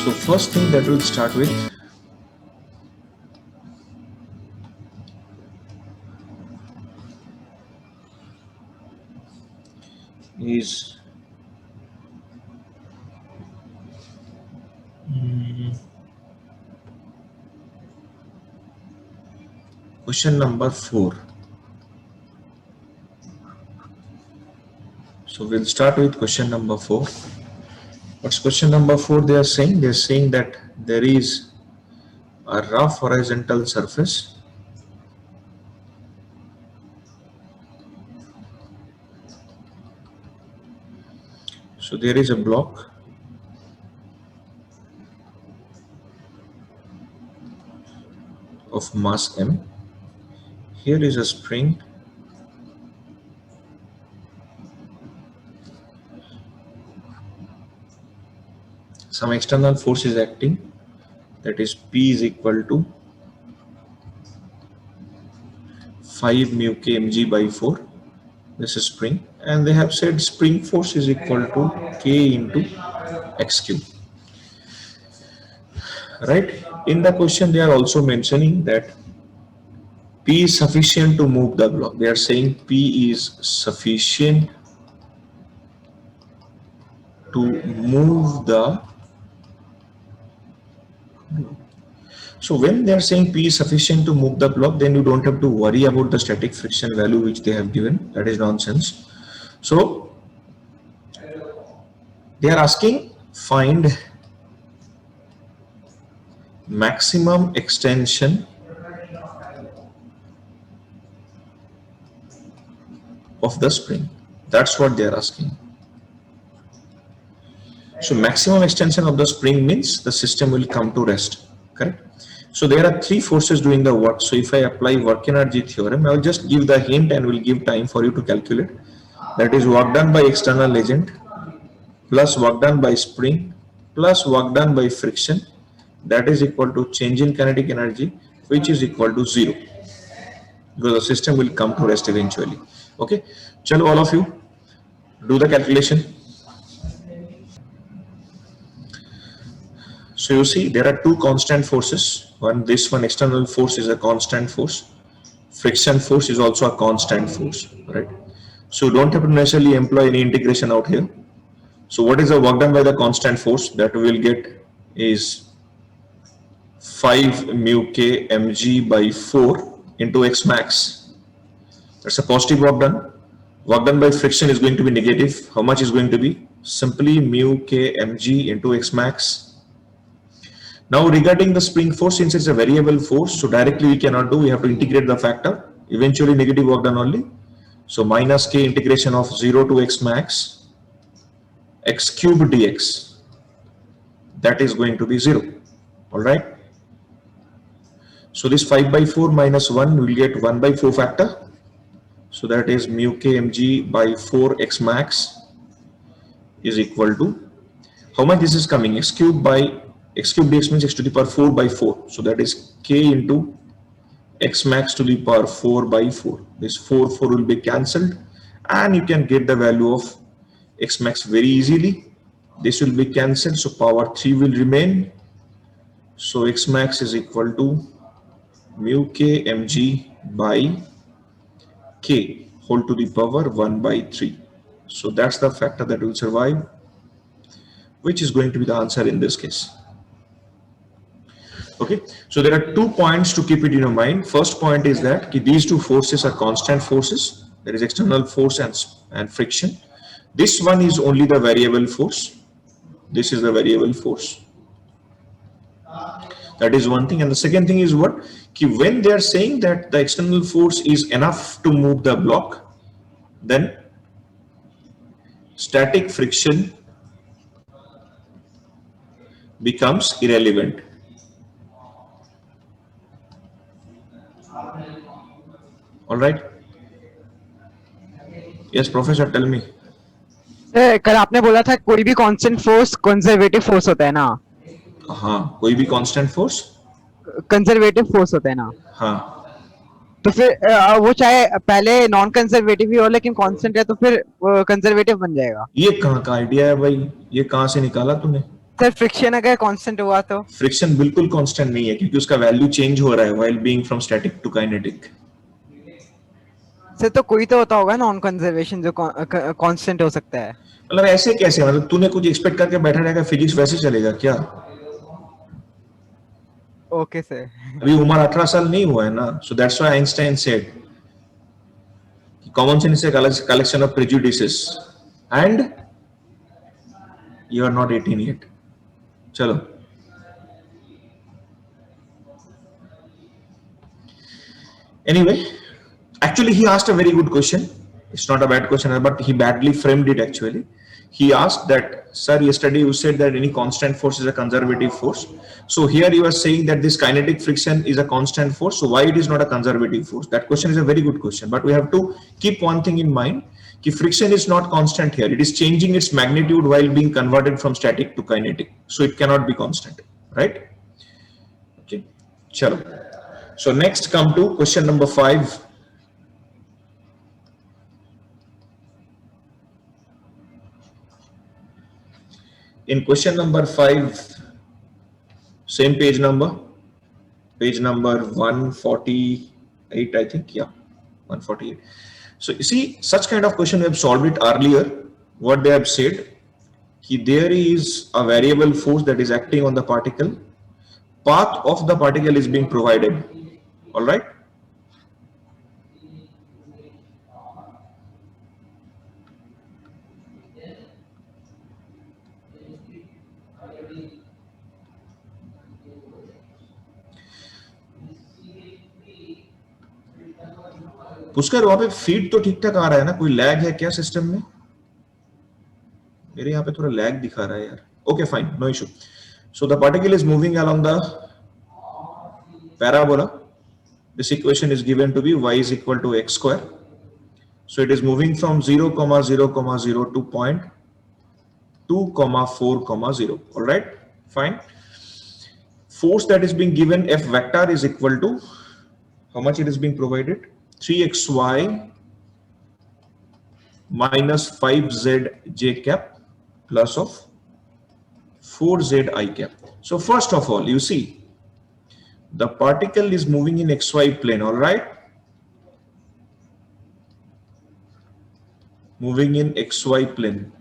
So first thing that we'll start with is question number 4. So we'll start with question number 4. What's question number 4 they are saying? They're saying that there is a rough horizontal surface so there is a block of mass m. Here is a spring some external force is acting, that is P is equal to 5 mu k mg by 4. This is spring, and they have said spring force is equal to k into x cube. Right? In the question they are also mentioning that P is sufficient to move the block. They are saying P is sufficient to move the. So when they are saying P is sufficient to move the block, then you don't have to worry about the static friction value which they have given. That is nonsense. So they are asking find maximum extension of the spring. That's what they are asking. So maximum extension of the spring means the system will come to rest, correct? So there are three forces doing the work. So if I apply work energy theorem, I will just give the hint and will give time for you to calculate. That is work done by external agent plus work done by spring plus work done by friction, that is equal to change in kinetic energy, which is equal to 0, because the system will come to rest eventually. Okay, chalo, all of you do the calculation. So you see there are two constant forces. This one external force is a constant force. Friction force is also a constant force, right? So you don't have to necessarily employ any integration out here. So what is the work done by the constant force? That we will get is 5 mu k mg by 4 into x max. That's a positive work done. Work done by friction is going to be negative. How much is going to be? Simply mu k mg into x max. Now regarding the spring force, since it's a variable force, so directly we cannot do, we have to integrate the factor, eventually negative work done only. So minus k integration of 0 to x max, x cube dx, that is going to be 0, all right. So this 5 by 4 minus 1 will get 1 by 4 factor. So that is mu k mg by 4 x max is equal to, how much this is coming? X cube by x cube dx means x to the power 4 by 4. So that is k into x max to the power 4 by 4. This 4 will be cancelled and you can get the value of x max very easily. This will be cancelled, so power 3 will remain. So x max is equal to mu k mg by k whole to the power 1 by 3. So that's the factor that will survive, which is going to be the answer in this case. Okay, so there are 2 points to keep it in your mind. First point is that these two forces are constant forces. There is external force and friction. This one is only the variable force. This is the variable force. That is one thing. And the second thing is what? When they are saying that the external force is enough to move the block, then static friction becomes irrelevant. All right. Yes, professor, tell me. कल आपने बोला था कोई भी constant force conservative force होता है ना? हाँ, कोई भी कांस्टेंट फोर्स कंजर्वेटिव फोर्स होता है ना? हाँ. तो फिर वो चाहे पहले नॉन कंजर्वेटिव ही हो लेकिन कांस्टेंट है तो फिर कंजर्वेटिव बन जाएगा. ये कहाँ का आइडिया है भाई? ये कहाँ से निकाला तूने? सर फ्रिक्शन अगर कांस्टेंट हुआ तो फ्रिक्शन बिल्कुल कांस्टेंट नहीं है क्योंकि उसका वैल्यू चेंज हो रहा है while being from static to kinetic. Sir तो कोई तो होता होगा नॉन कंजर्वेशन जो कांस्टेंट हो सकता है। मतलब ऐसे कैसे, मतलब तूने कुछ एक्सपेक्ट करके बैठा रहेगा फिजिक्स वैसे चलेगा क्या? Okay sir. अभी उम्र 18 साल नहीं हुआ है ना, so that's why Einstein said common sense is a collection of prejudices and you are not 18 yet. चलो anyway, actually he asked a very good question. It's not a bad question, but he badly framed it actually. He asked that, sir, yesterday you said that any constant force is a conservative force. So here you are saying that this kinetic friction is a constant force. So why it is not a conservative force? That question is a very good question, but we have to keep one thing in mind. Ki friction is not constant here. It is changing its magnitude while being converted from static to kinetic. So it cannot be constant, right? Okay. Chalo. So next come to question number 5. In question number 5, same page number 148, I think, yeah, 148. So you see, such kind of question we have solved it earlier. What they have said, there is a variable force that is acting on the particle. Path of the particle is being provided. All right. Pushkar वहां पे feed तो ठीक ठाक आ रहा है ना, कोई lag है क्या सिस्टम में? मेरे यहाँ पे थोड़ा लैग दिखा रहा है यार। Okay fine, no issue. So the particle is moving along the parabola. This equation is given to be y is equal to x square. So it is moving from 0, 0, 0 to point 2, 4, 0. All right, fine. Force that is being given F vector is equal to how much it is being provided? 3xy minus 5zj cap plus of 4zi cap. So first of all, you see the particle is moving in xy plane, all right? Moving in xy plane.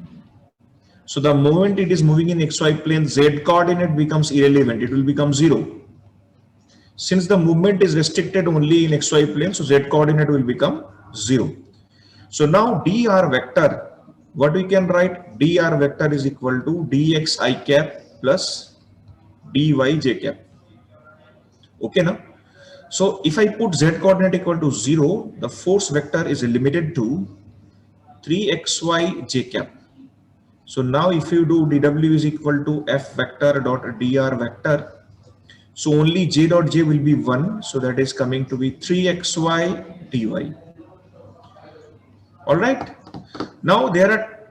So the moment it is moving in xy plane, z coordinate becomes irrelevant. It will become 0. Since the movement is restricted only in xy plane, so z coordinate will become 0. So now dr vector, what we can write? Dr vector is equal to dx I cap plus dy j cap. Okay now? So if I put z coordinate equal to 0, the force vector is limited to 3xy j cap. So now if you do dw is equal to f vector dot dr vector, so only j dot j will be 1, so that is coming to be 3xy dy. All right. Now there are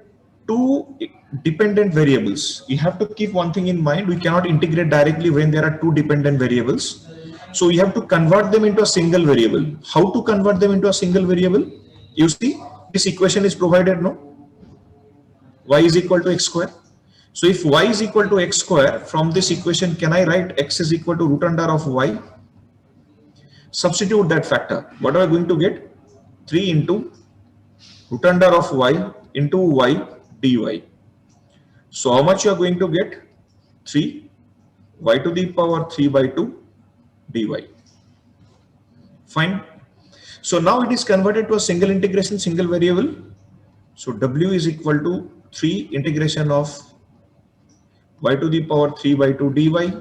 two dependent variables. You have to keep one thing in mind. We cannot integrate directly when there are two dependent variables. So we have to convert them into a single variable. How to convert them into a single variable? You see, this equation is provided, no? Y is equal to x square. So if y is equal to x square, from this equation, can I write x is equal to root under of y? Substitute that factor. What are we going to get? 3 into root under of y into y dy. So how much you are going to get? 3 y to the power 3 by 2 dy. Fine. So now it is converted to a single integration, single variable. So w is equal to 3 integration of y to the power 3 by 2 dy.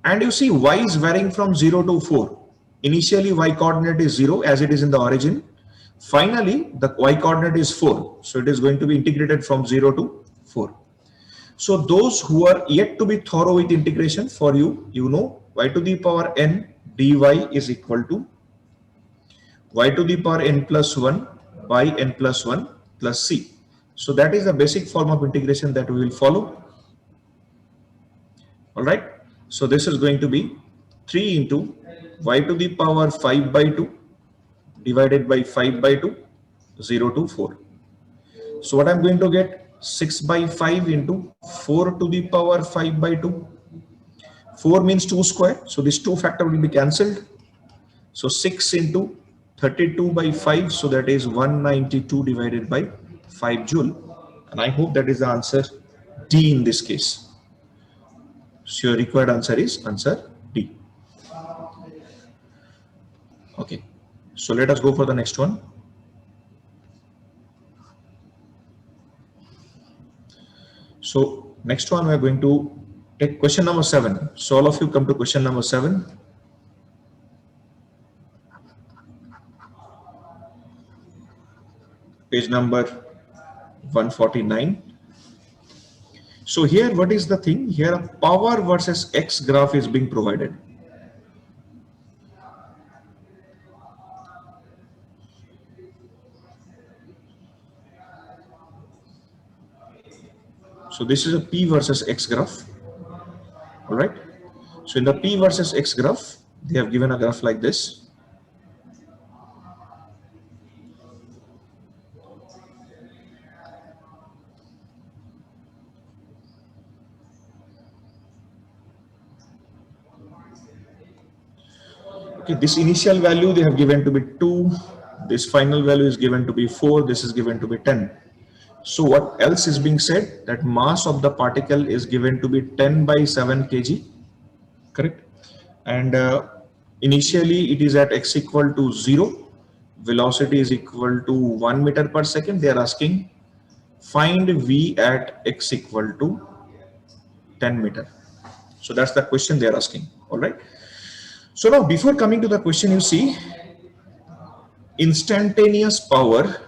And you see y is varying from 0 to 4. Initially y coordinate is 0 as it is in the origin. Finally the y coordinate is 4. So it is going to be integrated from 0 to 4. So those who are yet to be thorough with integration, for you, you know y to the power n dy is equal to y to the power n plus 1 by n plus 1 plus c. So that is the basic form of integration that we will follow. All right. So this is going to be 3 into y to the power 5 by 2 divided by 5 by 2, 0 to 4. So what I'm going to get? 6 by 5 into 4 to the power 5 by 2. 4 means 2 square, so this 2 factor will be cancelled. So 6 into 32 by 5, so that is 192 divided by 5 joule. And I hope that is the answer D in this case. So your required answer is answer D. Okay, so let us go for the next one. So next one we are going to take question number 7. So all of you come to question number 7. Page number 149. So here what is the thing? Here a power versus X graph is being provided. So this is a P versus X graph. All right. So in the P versus X graph, they have given a graph like this. Okay, this initial value they have given to be 2. This final value is given to be 4. This is given to be 10. So what else is being said? That mass of the particle is given to be 10 by 7 kg, correct? And initially it is at x equal to 0. Velocity is equal to 1 meter per second. They are asking find v at x equal to 10 meter. So that's the question they are asking. All right. So now before coming to the question, you see instantaneous power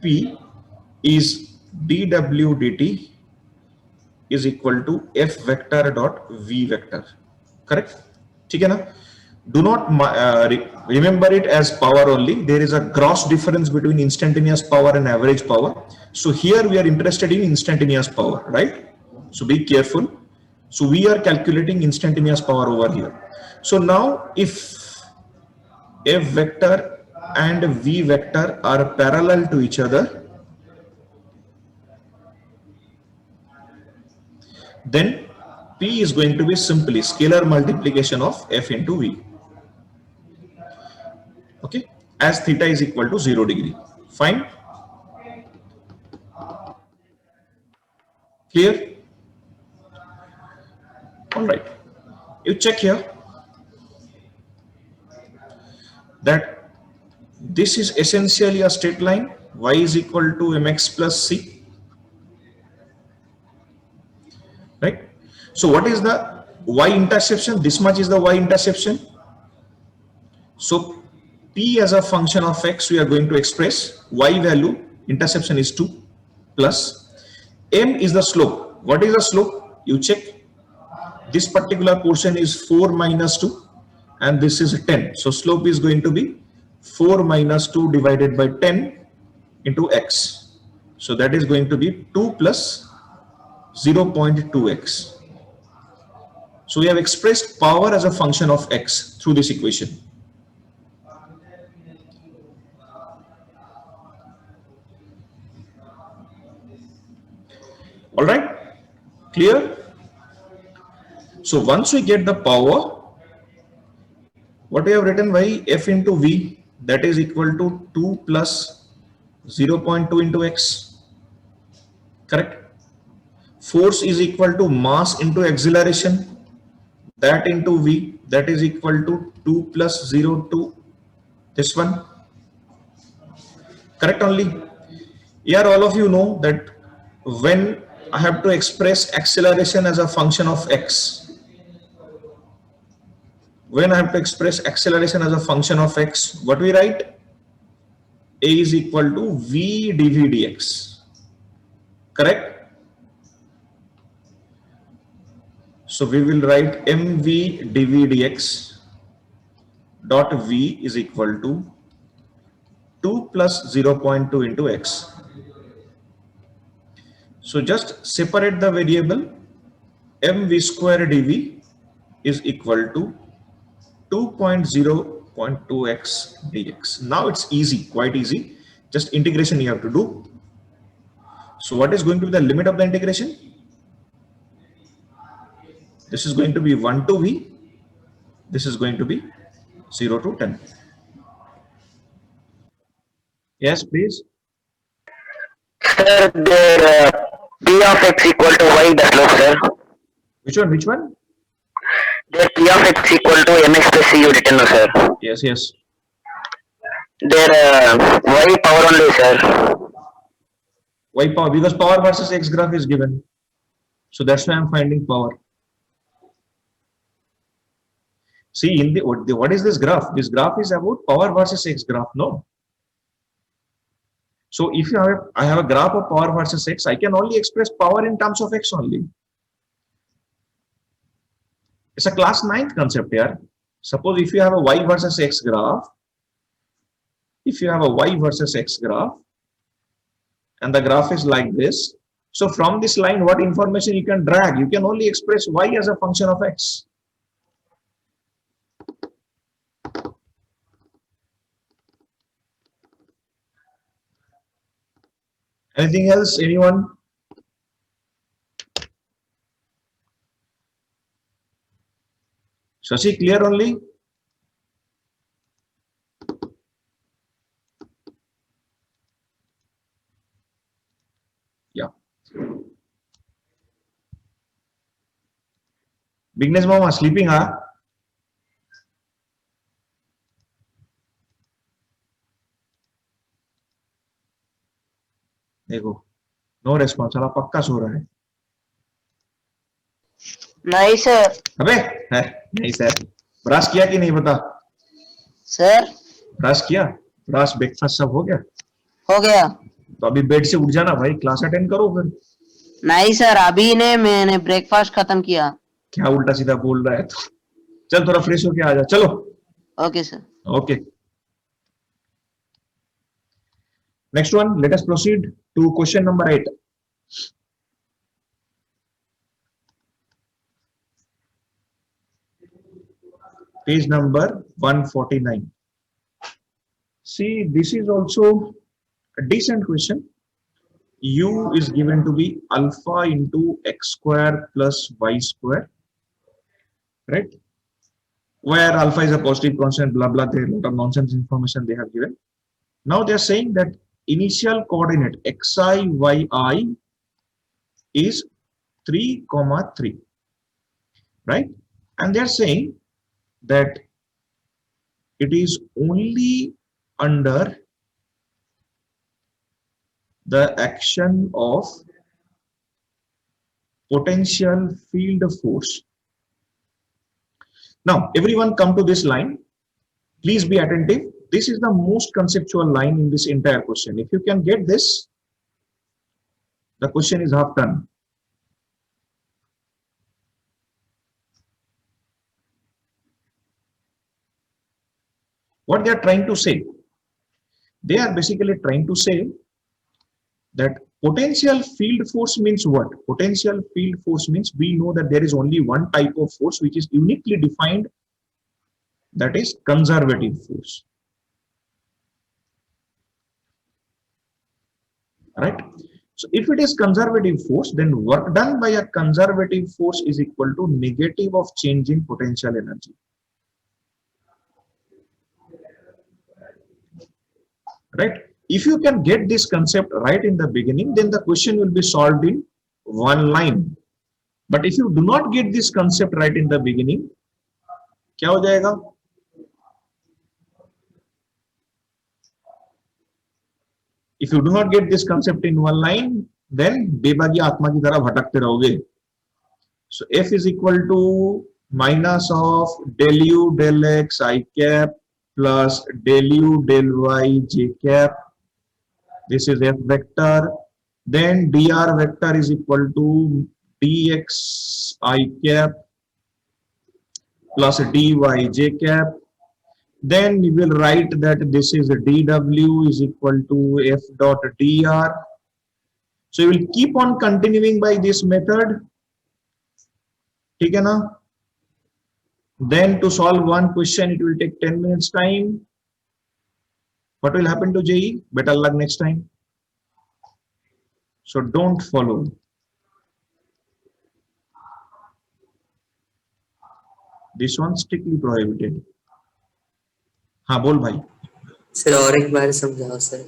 P is dw dt is equal to f vector dot v vector, correct? ठीक है ना? Do not remember it as power only. There is a gross difference between instantaneous power and average power. So here we are interested in instantaneous power, right? So be careful. So we are calculating instantaneous power over here. So now if f vector and v vector are parallel to each other, then P is going to be simply scalar multiplication of f into v. Okay, as theta is equal to 0 degree. Fine. Clear? All right. You check here that this is essentially a straight line. Y is equal to mx plus c. Right? So what is the y interception? This much is the y interception. So P as a function of x, we are going to express y value, interception is 2, plus m is the slope. What is the slope? You check. This particular portion is 4 minus 2 and this is 10. So slope is going to be 4 minus 2 divided by 10 into x. So that is going to be 2 plus 0.2x. So we have expressed power as a function of x through this equation. All right, clear? So once we get the power, what we have written by f into v, that is equal to 2 plus 0.2 into x, correct? Force is equal to mass into acceleration, that into v, that is equal to 2 plus 0 to this one, correct only? Here all of you know that when I have to express acceleration as a function of x, when I have to express acceleration as a function of x, what we write? A is equal to v dv dx, correct? So we will write mv dv dx dot v is equal to 2 plus 0.2 into x. So just separate the variable. Mv square dv is equal to 2.0.2x dx. Now it's easy, quite easy. Just integration you have to do. So what is going to be the limit of the integration? This is going to be 1 to v. This is going to be 0 to 10. Yes, please. Sir, their P of x equal to y the slope, sir. Which one? Which one? Their P of x equal to mx plus c you written, no, sir. Yes, yes. Their y power only, sir. Why power? Because power versus x graph is given. So that's why I'm finding power. See, in the what is this graph? This graph is about power versus x graph, no? So if I have a graph of power versus x, I can only express power in terms of x only. It's a class 9th concept here. Suppose if you have a y versus x graph, and the graph is like this, so from this line, what information you can drag? You can only express y as a function of x. Anything else? Anyone? Shashi, clear only? Yeah. Bigness Mama, sleeping, huh? देखो, no response, साला पक्का सो रहा है. नहीं sir. अबे है, नहीं sir. Brush किया कि नहीं बता? सर. ब्रश किया? ब्रश ब्रेकफास्ट सब हो गया? हो गया. तो अभी बेड से उठ जाना भाई, क्लास अटेंड करो फिर. नहीं सर, अभी ने मैंने ब्रेकफास्ट खत्म किया. क्या उल्टा सीधा बोल रहा है तो. चल थोड़ा फ्रेश होके आ जा. चलो. Okay sir. Okay. Next one, let us proceed to question number 8. Page number 149. See, this is also a decent question. U is given to be alpha into x square plus y square, right? Where alpha is a positive constant, blah blah. There are a lot of nonsense information they have given. Now they are saying that initial coordinate xi, yi is 3, 3, right? And they are saying that it is only under the action of potential field force. Now, everyone come to this line. Please be attentive. This is the most conceptual line in this entire question. If you can get this, the question is half done. What they are trying to say? They are basically trying to say that potential field force means what? Potential field force means we know that there is only one type of force which is uniquely defined, that is conservative force. Right? So if it is conservative force, then work done by a conservative force is equal to negative of change in potential energy. Right? If you can get this concept right in the beginning, then the question will be solved in one line. But if you do not get this concept right in the beginning, क्या हो जाएगा? If you do not get this concept in one line, then बेबागी आत्मा की तरह भटकते रहोगे. So F is equal to minus of del U del X I cap plus del U del Y J cap. This is F vector. Then dr vector is equal to dx I cap plus dy j cap. Then we will write that this is dw is equal to f dot dr. So you will keep on continuing by this method. ठीक है ना? Then to solve one question, it will take 10 minutes time. What will happen to JE? Better luck next time. So don't follow. This one strictly prohibited. हाँ बोल भाई. Sir और एक बार समझाओ sir.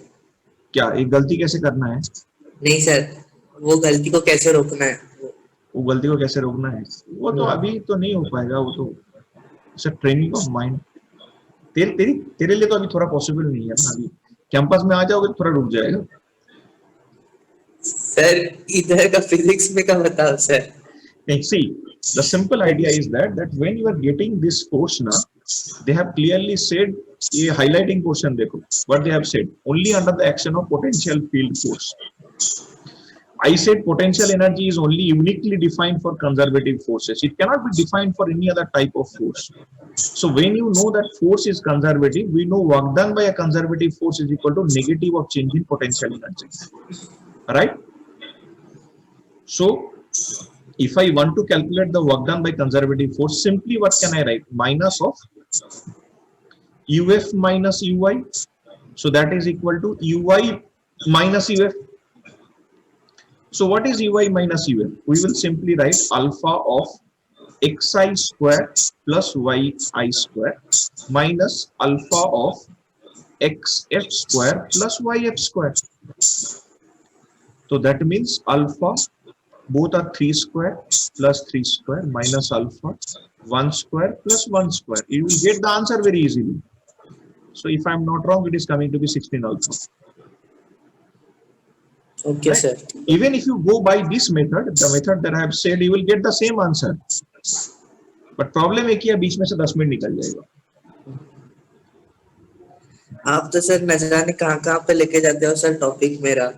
क्या एक गलती कैसे करना है? नहीं सर, वो गलती को कैसे रोकना है? वो गलती को कैसे रोकना है? वो तो अभी तो नहीं हो पाएगा. वो तो सर ट्रेनिंग ऑफ माइंड. तेरे लिए तो अभी थोड़ा पॉसिबल नहीं है ना. अभी कैंपस में आ जाओगे तो थोड़ा रुक जाएगा. सर इधर का फिजिक्स में का बताओ sir. See, the simple idea is that when you are getting this course now, they have clearly said, ये highlighting portion देखो, what they have said, only under the action of potential field force. I said potential energy is only uniquely defined for conservative forces. It cannot be defined for any other type of force. So when you know that force is conservative, we know work done by a conservative force is equal to negative of change in potential energy. Right? So if I want to calculate the work done by conservative force, simply what can I write? Minus of UF minus UY. So that is equal to UY minus UF. So what is UY minus UF? We will simply write alpha of xi square plus yi square minus alpha of xf square plus yf square. So that means alpha, both are 3 square plus 3 square minus alpha 1 square plus 1 square. You will get the answer very easily. So if I am not wrong, it is coming to be 16 alpha. Okay, right? sir. Even if you go by this method, the method that I have said, you will get the same answer. But problem है कि ये बीच में से 10 minute निकल जाएगा. आप तो sir न जाने कहाँ पे लेके जाते हो सर टॉपिक मेरा.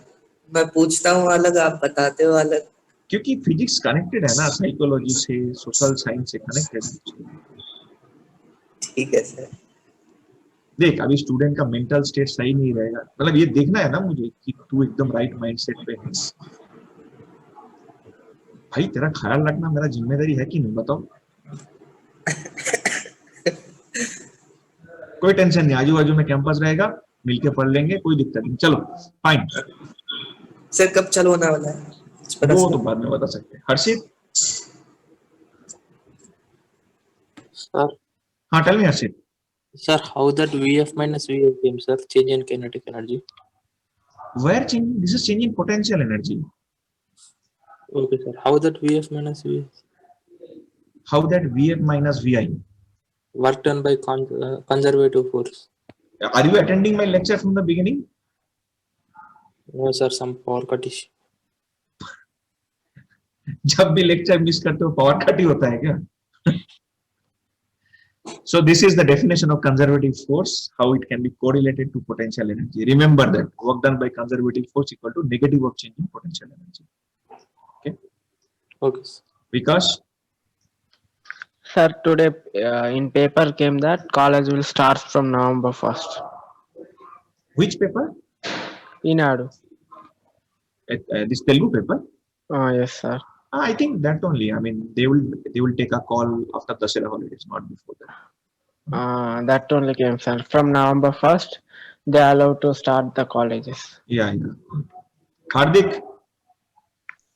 मैं पूछता हूँ अलग, आप बताते हो अलग. क्योंकि फिजिक्स कनेक्टेड है ना साइकोलॉजी से, सोशल साइंस से कनेक्टेड है. ठीक है सर. देख अभी स्टूडेंट का मेंटल स्टेट सही नहीं रहेगा, मतलब ये देखना है ना मुझे कि तू एकदम राइट माइंडसेट पे है. भाई तेरा ख्याल रखना मेरा जिम्मेदारी है कि नहीं बताओ. कोई टेंशन नहीं, आजू बाजू में कैंपस रहेगा, मिलके पढ़ लेंगे, कोई दिक्कत नहीं. चलो फाइन. सर कब चालू होने वाला है? वो तो बाद में बता सकते हैं. हर्षित. Sir, हाँ tell me Harshit. sir, how that VF minus VF came, sir? Change in kinetic energy. Where change? This is change in potential energy. Okay, sir. How that VF minus VF? How that VF minus VI? Work done by conservative force. Are you attending my lecture from the beginning? No, sir. Some power cut issue. जब भी lecture miss करते हो power cut ही होता है क्या? So this is the definition of conservative force, how it can be correlated to potential energy. Remember that work done by conservative force equal to negative of change in potential energy. Okay. Okay. Sir. Because Sir, today in paper came that college will start from November 1st. which paper? Inadu. This Telugu paper? Yes, sir. I think that only. I mean, they will take a call after the Dussehra holidays, not before that. That only came, sir. From November 1st, they are allowed to start the colleges. Yeah. Hardik.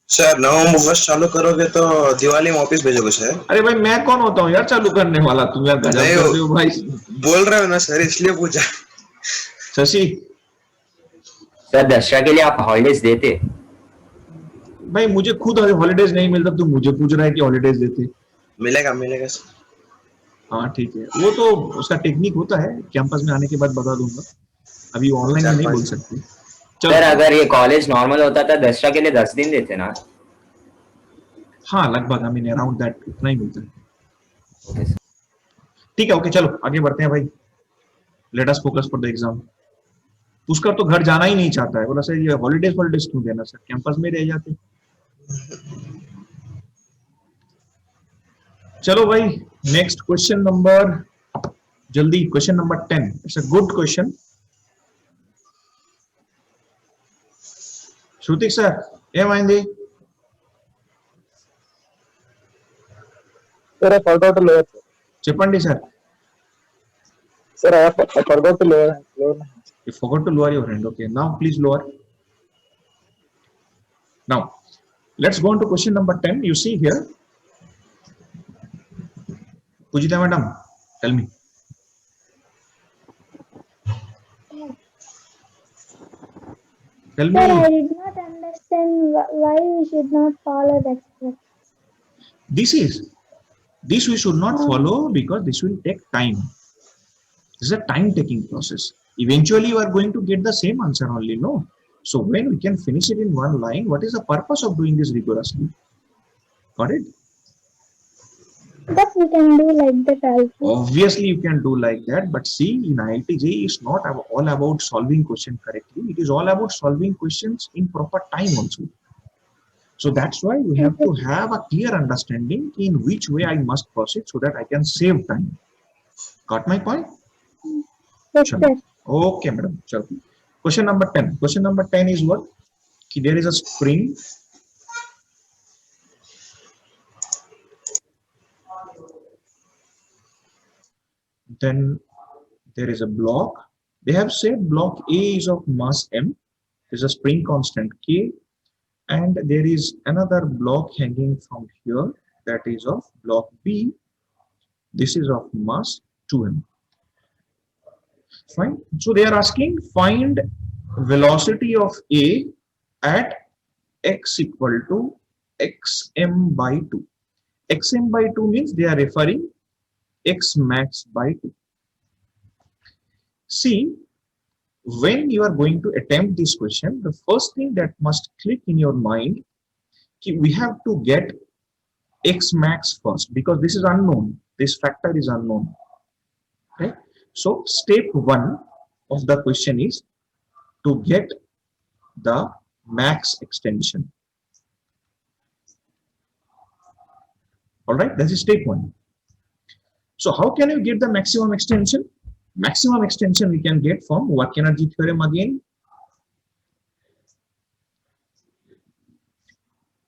Sir November first चालू करोगे तो दिवाली में office भेजोगे sir? अरे भाई मैं कौन होता हूँ यार चालू करने वाला? तुम यार गजब करते हो भाई. बोल रहे हो ना सर, इसलिए पूछा. शशि. सर दशहरा के लिए आप हॉलीडेज देते? भाई मुझे खुद हॉलीडेज नहीं मिलता, तुम मुझे पूछ रहा है कि हॉलीडेज देते? मिलेगा सर. हाँ ठीक है, वो तो उसका टेक्निक होता है, कैंपस में आने के बाद बता दूंगा. अभी ऑनलाइन में नहीं बोल सकते. सर अगर ये कॉलेज नॉर्मल होता था दशहरा के लिए 10 दिन देते ना? हाँ लगभग, आई मीन अराउंड दैट इतना ही मिलता है. ठीक है, ओके चलो आगे बढ़ते हैं भाई. Let us focus for the exam. उसका तो घर जाना ही नहीं चाहता है, बोला सर ये हॉलीडेज क्यों देना सर, कैंपस में रह जाते. चलो भाई नेक्स्ट क्वेश्चन नंबर, जल्दी question number 10. It's a good question. Shrutik sir ఏమైంది? Sir, I forgot to lower. చెప్పండి sir. Sir, I forgot to lower. You forgot to lower your hand. Okay, now please lower. Now, let's go on to question number 10. You see here, Pujita madam, tell me. Tell Sir, I me, did not understand why we should not follow that step. this we should not follow because this will take time. This is a time taking process. Eventually, you are going to get the same answer only, no? So, when we can finish it in one line, what is the purpose of doing this rigorously? Got it? But we can do like that also. Obviously, you can do like that, but see, in IIT it's not all about solving question correctly. It is all about solving questions in proper time also. So that's why we have to have a clear understanding in which way I must proceed so that I can save time. Got my point? Yes, Chalo. sir. Okay, madam. Chalo. Question number 10. Question number 10 is what? Ki there is a spring. Then there is a block. They have said block A is of mass M. There is a spring constant K. And there is another block hanging from here that is of block B. This is of mass 2m. Fine. So they are asking find velocity of A at x equal to xm by 2. Xm by 2 means they are referring x max by 2. See, when you are going to attempt this question, the first thing that must click in your mind, we have to get x max first because this is unknown. This factor is unknown. Right? So step 1 of the question is to get the max extension. All right, that is step 1. So how can you get the maximum extension? Maximum extension we can get from work energy theorem again.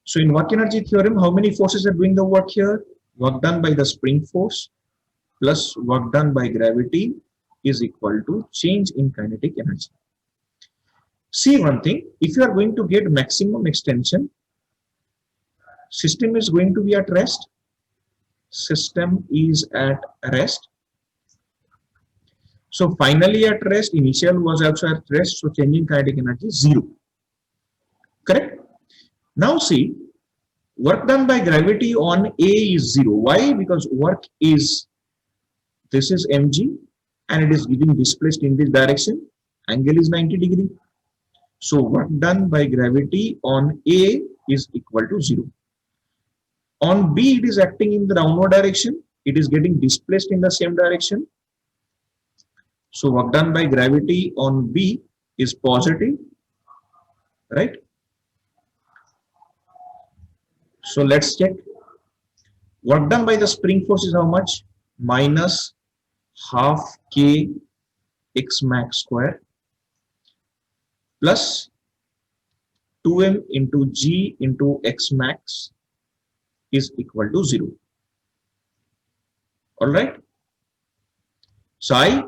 So in work energy theorem, how many forces are doing the work here? Work done by the spring force plus work done by gravity is equal to change in kinetic energy. See one thing, if you are going to get maximum extension, system is going to be at rest. System is at rest. So finally at rest, initial was also at rest, so changing kinetic energy is 0. Correct? Now see, work done by gravity on A is 0. Why? Because work is, this is mg and it is getting displaced in this direction. Angle is 90 degree. So work done by gravity on A is equal to 0. On B, it is acting in the downward direction. It is getting displaced in the same direction. So work done by gravity on B is positive, right? So let's check. Work done by the spring force is how much? Minus half k x max square plus 2m into g into x max is equal to 0. All right. Sai,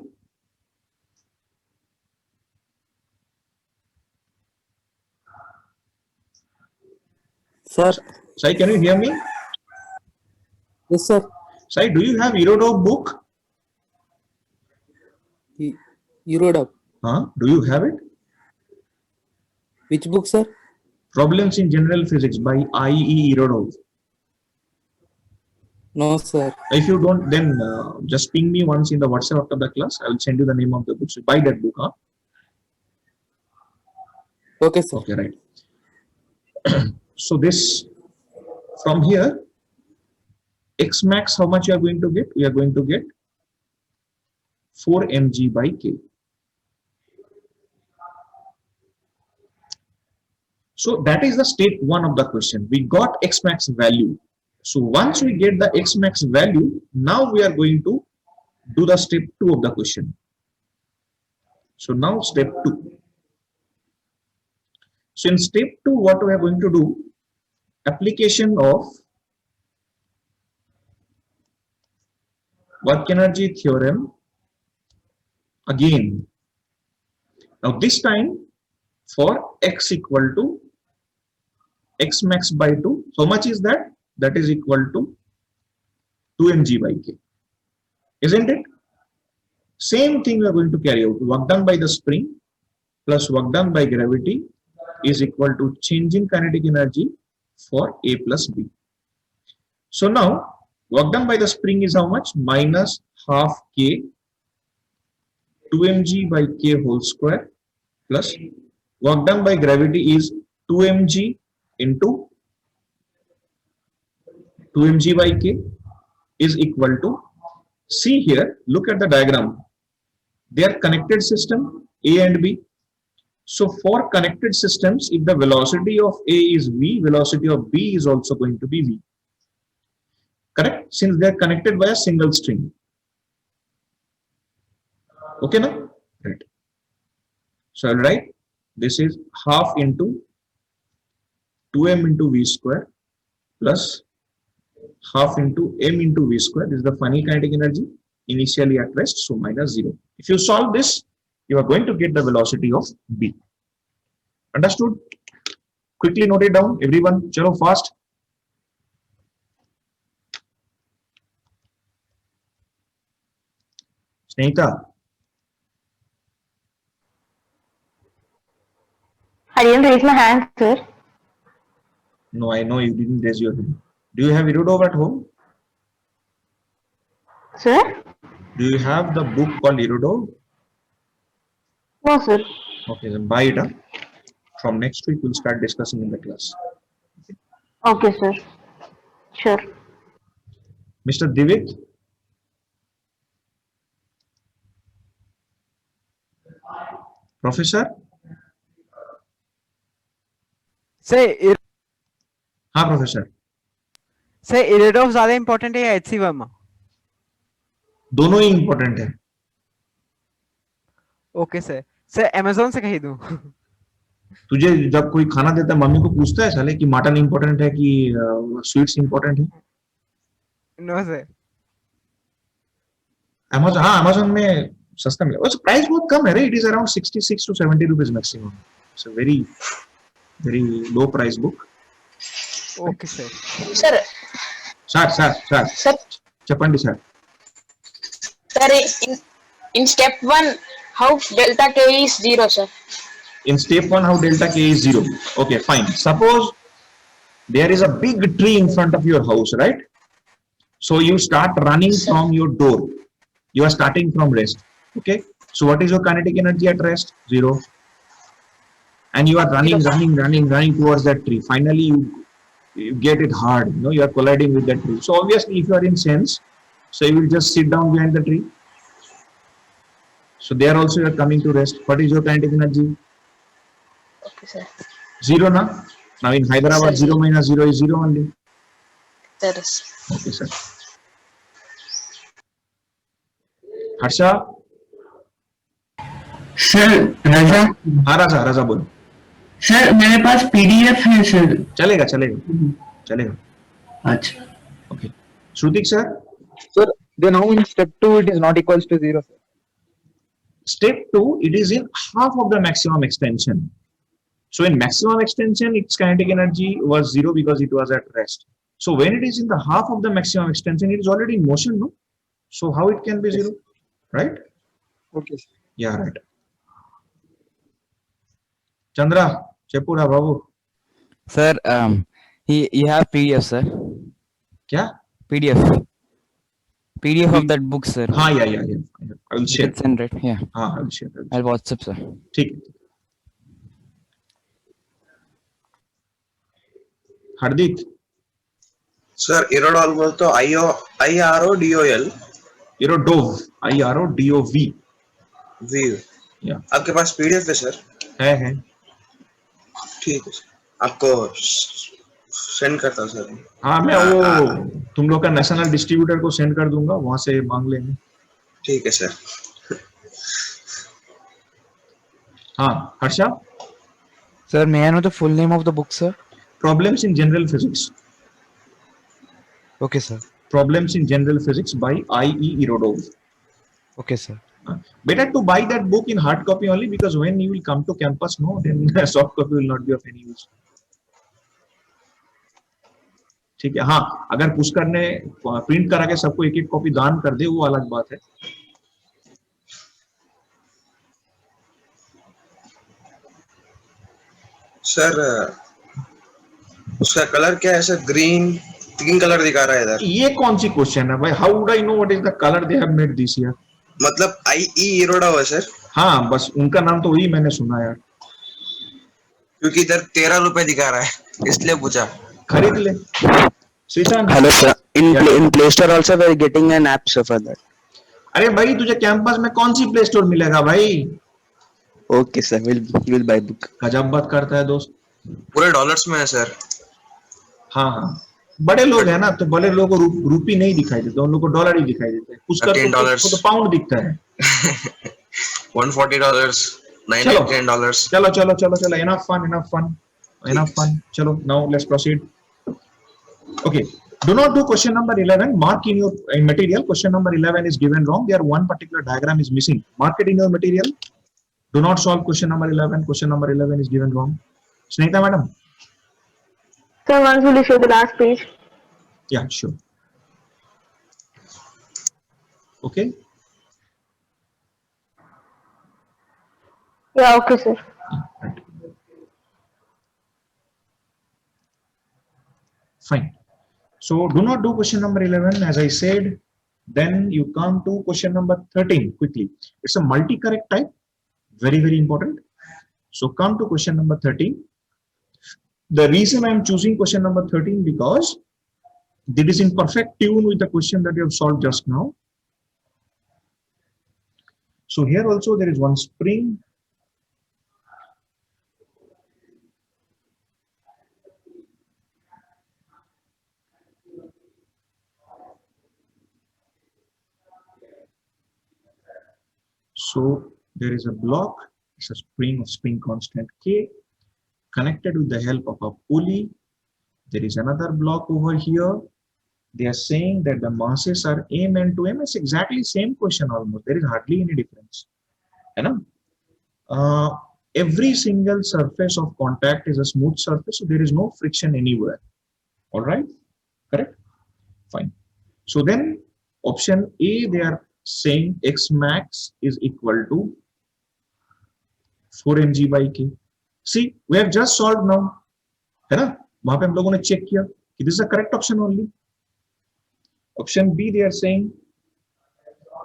Sir, Sai, can you hear me? yes, sir. Sai, do you have Eurodog book? You wrote up. Do you have it? Which book, sir? Problems in General Physics by IE Eurodog. No, sir. If you don't, then just ping me once in the WhatsApp after the class. I will send you the name of the book. So buy that book, huh? Okay, sir. Okay, right. So this, from here, x max, how much you are going to get? We are going to get 4 mg by k. So that is the step 1 of the question. We got x max value. So once we get the x max value, now we are going to do the step 2 of the question. So now step 2. So in step 2, what we are going to do? Application of work energy theorem again. Now this time for x equal to x max by 2, how much is that? That is equal to 2 mg by k, isn't it? Same thing we are going to carry out. Work done by the spring plus work done by gravity is equal to change in kinetic energy for A plus B. So now work done by the spring is how much? Minus half k 2 mg by k whole square plus work done by gravity is 2 mg into 2 mg by k is equal to, see here, look at the diagram. They are connected system A and B. So for connected systems, if the velocity of A is v, velocity of B is also going to be v. Correct? Since they are connected by a single string. Okay, now? Right. So I'll write this is half into 2m into v square plus half into m into v square. This is the final kinetic energy initially at rest, so minus 0. If you solve this, you are going to get the velocity of B. Understood? Quickly note it down, everyone. Chalo fast. Snehita, I didn't raise my hand, sir. no, I know you didn't raise your hand. Do you have Irodov at home? Sir? Do you have the book called Irodov? No, sir. Okay, then buy it up. From next week, we'll start discussing in the class. Okay, sir. Sure. Mr. Divik? Professor? Say हाँ professor इरेडोव ज्यादा important है या HC Verma? दोनों ही important है. Okay sir. Sir Amazon से कही दूं? तुझे जब कोई खाना देता है मम्मी को पूछता है साले कि मटन इंपॉर्टेंट है कि स्वीट्स इंपॉर्टेंट है? No sir. अमेज़न, हाँ अमेज़न में सस्ता मिलेगा. उसका प्राइस बहुत कम है रे. It is around 66 to 70 rupees maximum. It's a very low price book. Okay sir. Sir, చెప్పండి sir. Sir, in step 1, how delta k is 0, sir? In step 1, how delta k is 0. Okay, fine. Suppose there is a big tree in front of your house, right? So you start running from your door. You are starting from rest. Okay. So what is your kinetic energy at rest? 0. And you are running towards that tree. Finally, you get it hard. You know, you are colliding with that tree. So obviously, if you are in sense, so you will just sit down behind the tree. So there also you are coming to rest. What is your kinetic energy? Okay, sir. 0 na? Now in Hyderabad, 0 minus 0 is 0 only. That is. Okay, sir. Harsha? Sir Raja. हाँ राजा बोलो. Sir मेरे पास PDF है sir. चलेगा. अच्छा. Okay. Shrutik sir? Sir, then now in step 2 it is not equals to 0, sir. Step 2, it is in half of the maximum extension. So in maximum extension, its kinetic energy was 0 because it was at rest. So when it is in the half of the maximum extension, it is already in motion, no? So how it can be 0, right? Okay, sir. Yeah, right. Chandra, Chepura, Babu. Sir, you have PDF, sir. क्या? PDF of that book, sir. हाँ, yeah. I will share. Send it. Yeah. हाँ, I will share. I'll WhatsApp, sir. ठीक है. हार्दिक. Sir इरोडोल बोल तो IRODOL. Irodov. IRODOV. We. या. आपके पास PDF है सर? है. ठीक है सर. आपको सेंड करता हूँ सर. हाँ मैं वो तुम लोग का नेशनल डिस्ट्रीब्यूटर को सेंड कर दूंगा, वहां से मांग लेंगे. ठीक है सर. हाँ Harsha. Sir, may I know the full name of the book, sir? Problems in General Physics. Okay, sir. Problems in General Physics by I.E. Irodov. Okay, sir. Better to buy that book in hard copy only, because when you will come to campus, no, then soft copy will not be of any use. ठीक है. हाँ, अगर पुष्कर ने print करा के सबको एक एक कॉपी दान कर दे, वो अलग बात है. सर उसका कलर क्या है सर? ग्रीन 3 कलर दिखा रहा है इधर. ये कौन सी क्वेश्चन है भाई? How would I know what is the colour they have made this year? मतलब IE इरोडा हुआ सर, हाँ, बस उनका नाम तो वही मैंने सुना यार. क्योंकि इधर 13 रुपए दिखा रहा है, इसलिए पूछा. खरीद ले Sreesanth. Hello sir. In Play Store also we are getting an app sir for that. अरे भाई, तुझे कैंपस में कौन सी प्ले स्टोर मिलेगा भाई? Okay sir, we'll buy book. गजब बात करता है दोस्त. पूरे डॉलर्स में है सर. हाँ हाँ, बड़े लोग हैं ना, तो बड़े लोगों को रूपी नहीं दिखाई देते, उन लोगों को डॉलर ही दिखाई देते हैं. पुष्कर को तो पाउंड दिखता है. $140, $99. चलो चलो चलो चलो, enough fun. चलो, now let's proceed. Okay, do not do question number 11. Mark in your material. Question number 11 is given wrong. There one particular diagram is missing. Mark it in your material. Do not solve question number 11. Question number 11 is given wrong. Snehita madam. So once will you show the last page? Yeah, sure. Okay. Yeah, okay, sir. Right. Fine. So do not do question number 11 as I said. Then you come to question number 13 quickly. It's a multi-correct type. Very, very important. So come to question number 13. The reason I am choosing question number 13 because it is in perfect tune with the question that you have solved just now. So here also there is one spring. So there is a block, it's a spring of spring constant K connected with the help of a pulley. There is another block over here. They are saying that the masses are M and 2M. It's exactly same question almost. There is hardly any difference. You know? Every single surface of contact is a smooth surface, so there is no friction anywhere. All right? Correct? Fine. So then option A, they are saying X max is equal to 4 mg by K. See, we have just solved now. है ना? वहां पे हम लोगों ने check किया कि this is a correct option only. Option B, they are saying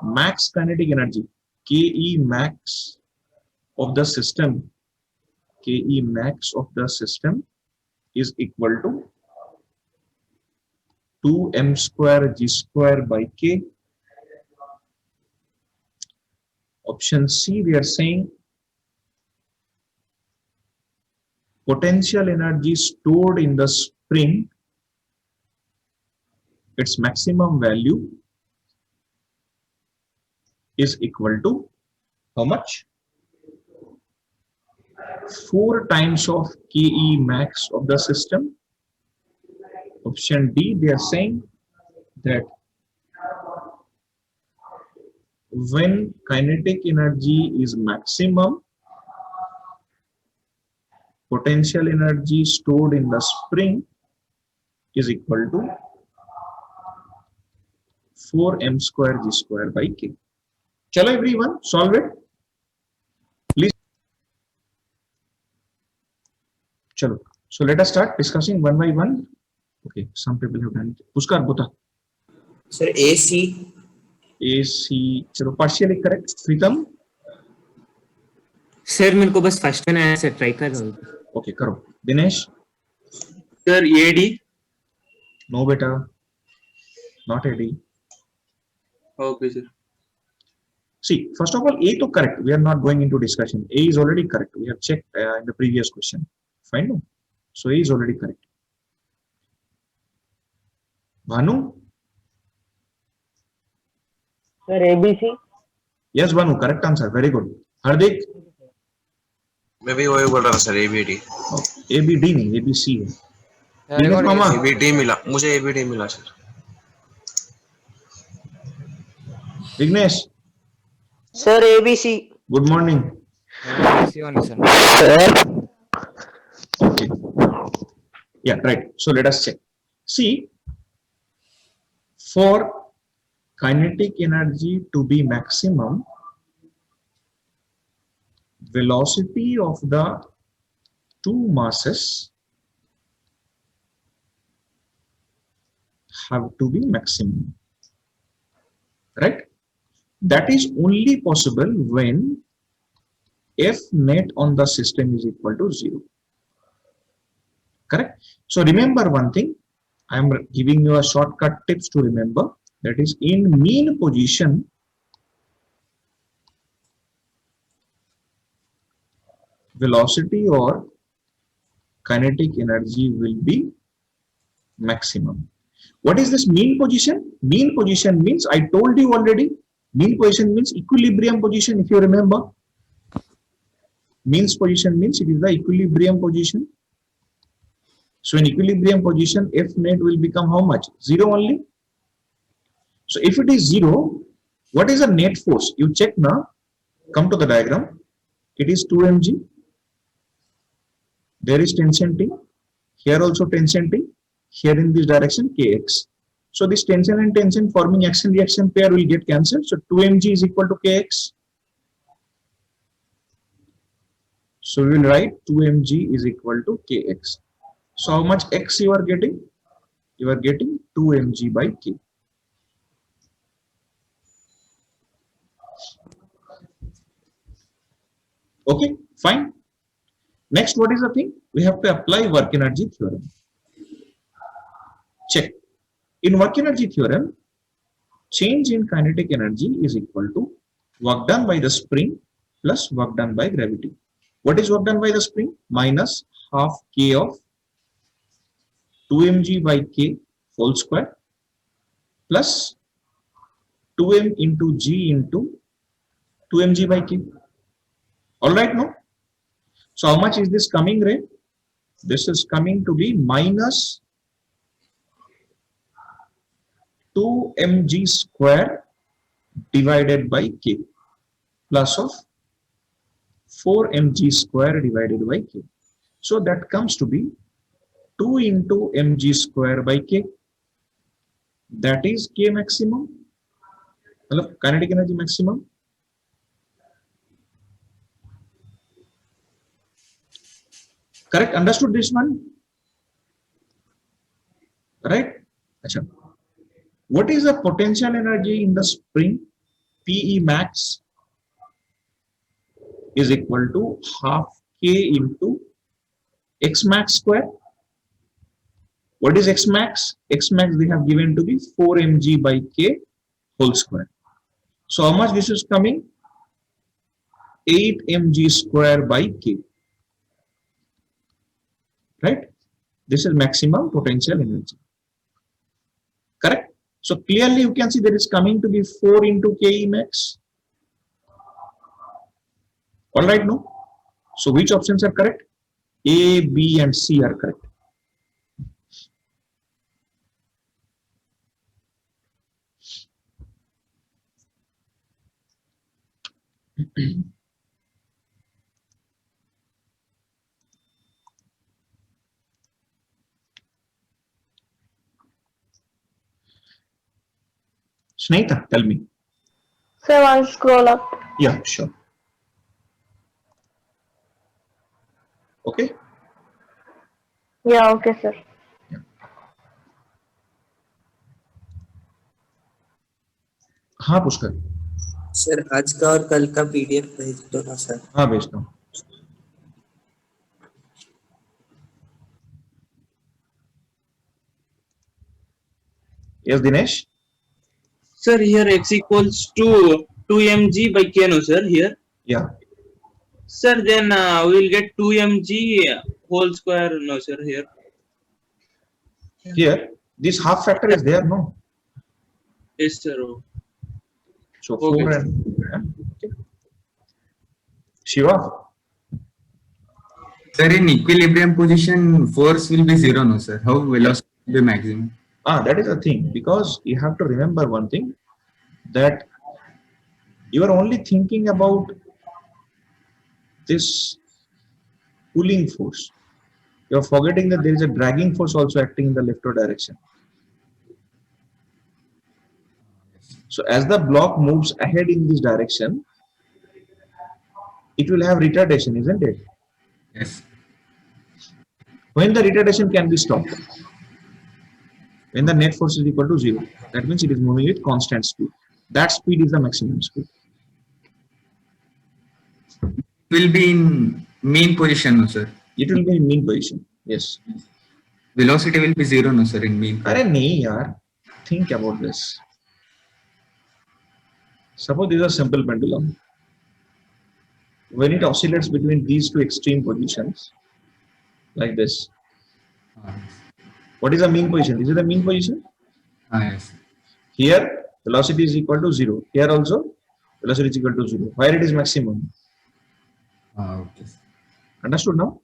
max kinetic energy, Ke max of the system, Ke max of the system is equal to 2m square g square by K. Option C, we are saying potential energy stored in the spring, its maximum value is equal to how much? 4 times of Ke max of the system. Option D, they are saying that when kinetic energy is maximum, potential energy stored in the spring is equal to 4m square g square by K. Chalo everyone, solve it. Please. Chalo. So let us start discussing one by one. Okay, some people have done it. Pushkar, bota. Sir, AC. AC, चलो partially correct. Pritam. Sir मेरे को बस first one आया sir, try कर रहा हूँ. Okay करो. Dinesh. Sir AD. No बेटा, not AD. Okay sir. See, first of all, A to correct. We are not going into discussion. A is already correct. We have checked in the previous question. Fine, no? So A is already correct. Bhanu. Sir, ABC. Yes, Bhanu, correct answer. Very good. Hardik. मैं भी वही बोल रहा था sir, ABD. ABD नहीं, ABC है. दिनेश मामा. ABD मिला, मुझे ABD मिला सर. Vighnesh. Sir, ABC. Good morning. See only, sir. Sir. Okay. Yeah, right. So let us check. See, for kinetic energy to be maximum, velocity of the two masses have to be maximum, right? That is only possible when F net on the system is equal to 0. Correct? So remember one thing, I am giving you a shortcut tips to remember, that is in mean position, velocity or kinetic energy will be maximum. What is this mean position? Mean position means, I told you already, mean position means equilibrium position, if you remember. Means position means it is the equilibrium position. So in equilibrium position, F net will become how much? 0 only. So if it is 0, what is the net force? You check now, come to the diagram. It is 2 mg. There is tension T. Here also tension T. Here in this direction kx. So this tension and tension forming action reaction pair will get cancelled. So 2 mg is equal to kx. So we will write 2 mg is equal to kx. So how much x you are getting? You are getting 2 mg by k. Okay, fine. Next, what is the thing? We have to apply work energy theorem. Check. In work energy theorem, change in kinetic energy is equal to work done by the spring plus work done by gravity. What is work done by the spring? Minus half k of 2 mg by k whole square plus 2m into g into 2 mg by k. All right, no? So how much is this coming, Ray? This is coming to be minus 2 mg square divided by k plus of 4 mg square divided by k. So that comes to be 2 into mg square by k. That is k maximum. Hello, kinetic energy maximum. Correct? Understood this one? Right? Achha. What is the potential energy in the spring? PE max is equal to half k into x max square. What is x max? X max they have given to be 4 mg by k whole square. So how much this is coming? 8 mg square by k. Right? This is maximum potential energy. Correct? So clearly you can see that is coming to be 4 into Ke max. All right, no? So which options are correct? A, B and C are correct. Sneha, tell me. Sir, I'll scroll up. Yeah, sure. Okay? Yeah, okay, sir. हाँ Pushkar. Sir आज का और कल का PDF भेज दो ना sir. हाँ भेजता हूँ. Yes, Dinesh. Sir, here x equals to 2 mg by k, no sir, here? Yeah. Sir, then we will get 2 mg whole square, no sir, here? Here, this half factor is there, no? Yes, sir. So Okay. 4 and okay. Shiva. Sir, in equilibrium position, force will be 0, no sir? How velocity will be maximum? That is the thing, because you have to remember one thing, that You are only thinking about this pulling force. You are forgetting that there is a dragging force also acting in the left direction. So as the block moves ahead in this direction, it will have retardation, isn't it? Yes. When the retardation can be stopped? When the net force is equal to 0. That means it is moving with constant speed. That speed is the maximum speed. Will be in mean position, no, sir. It will be in mean position. Yes. Velocity will be 0, no, sir, in mean. Arey nahi yaar. Think about this. Suppose this is a simple pendulum. When it oscillates between these two extreme positions, like this, what is the mean position? Is it the mean position? Yes. Here, velocity is equal to 0. Here also, velocity is equal to 0. Where it is maximum. Okay. Understood now?